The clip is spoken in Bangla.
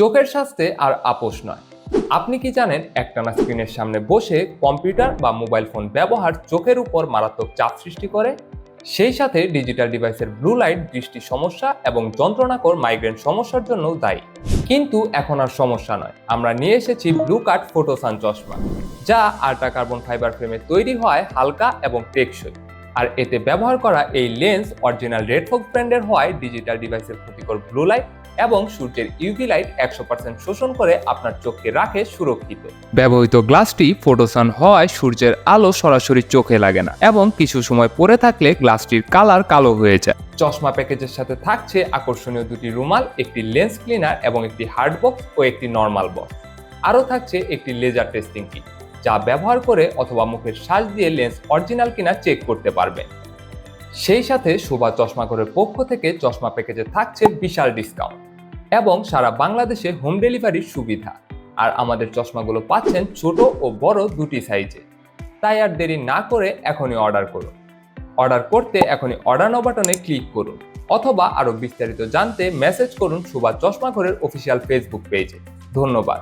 চোখের স্বাস্থ্যে আর আপোষ নয়। আপনি কি জানেন একটানা স্ক্রিনের সামনে বসে কম্পিউটার বা মোবাইল ফোন ব্যবহার চোখের উপর মারাত্মক চাপ সৃষ্টি করে? সেই সাথে ডিজিটাল ডিভাইসের ব্লু লাইট দৃষ্টি সমস্যা এবং যন্ত্রণাকর মাইগ্রেন সমস্যার জন্য দায়ী। কিন্তু এখন আর সমস্যা নয়, আমরা নিয়ে এসেছি ব্লু কাট ফোটোসান চশমা, যা আল্ট্রা কার্বন ফাইবার ফ্রেমে তৈরি হয়, হালকা এবং টেকসই। আর এতে ব্যবহার করা এই লেন্স অরিজিনাল রেড ফক্স ব্র্যান্ডের হওয়ায় ডিজিটাল ডিভাইসের ক্ষতিকর ব্লু লাইট এবং সূর্যের ইউভি লাইট 100% শোষণ করে আপনার চোখকে রাখে সুরক্ষিত। ব্যবহৃত গ্লাসটি ফোটোসান হওয়ায় সূর্যের আলো সরাসরি চোখে লাগে না এবং কিছু সময় পরে থাকলে গ্লাসটির কালার কালো হয়ে যায়। চশমা প্যাকেজের সাথে থাকছে আকর্ষণীয় দুটি রুমাল, একটি লেন্স ক্লিনার এবং একটি হার্ড বক্স ও একটি নর্মাল বক্স। আরও থাকছে একটি লেজার টেস্টিং কিট, যা ব্যবহার করে অথবা মুখের শ্বাস দিয়ে লেন্স অরিজিনাল কিনা চেক করতে পারবেন। সেই সাথে শোভা চশমাঘরের পক্ষ থেকে চশমা প্যাকেজে থাকছে বিশাল ডিসকাউন্ট এবং সারা বাংলাদেশে হোম ডেলিভারির সুবিধা। আর আমাদের চশমাগুলো পাচ্ছেন ছোট ও বড় দুটি সাইজে। তাই আর দেরি না করে এখনই অর্ডার করুন। অর্ডার করতে এখনই অর্ডার নাও বাটনে ক্লিক করুন অথবা আরো বিস্তারিত জানতে মেসেজ করুন শোভা চশমাঘরের অফিসিয়াল ফেসবুক পেজে। ধন্যবাদ।